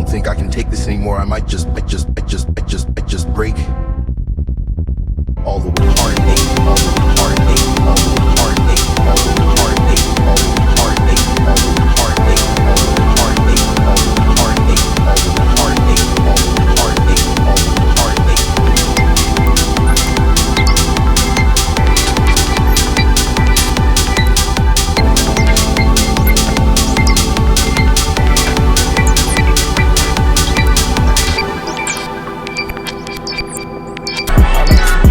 think I can take this anymore. I might just break. All the heartache, all the heartache, all the heartache, all the heartache, all the heartache, all the heartache, all the heartache, all the heartache, all the heartache, all the heartache, all the heartache.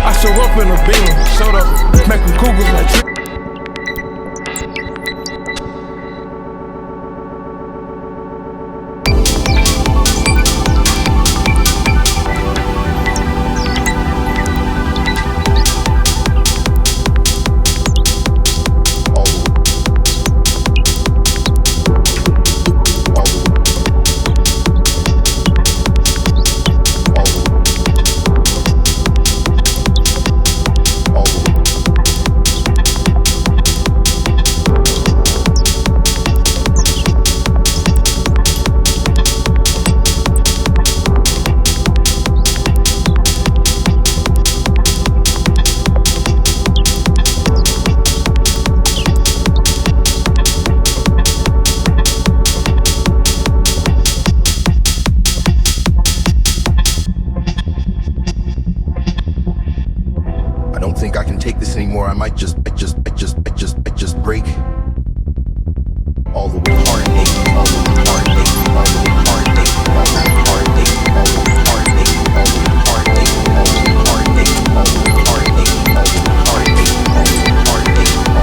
I show up in a beam, showed up, making cougars like tricks. I don't think I can take this anymore. I might just break. All the heartache, all the heartache, all the heartache, all the heartache, all the heartache, all the heartache, all the heartache, all the heartache, all the heartache, all the heartache, all the heartache.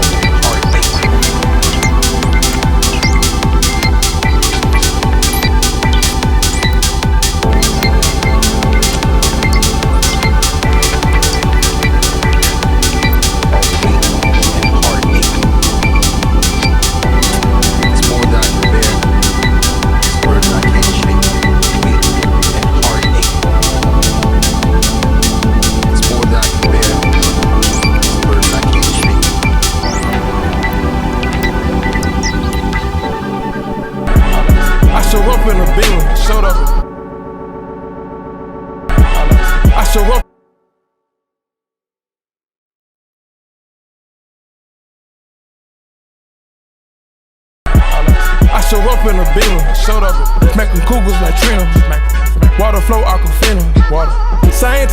I show up in a beam, showed up. I show up. I show up in a beam, showed up, making cougars like Trina. Water flow, aquafina. Water. Same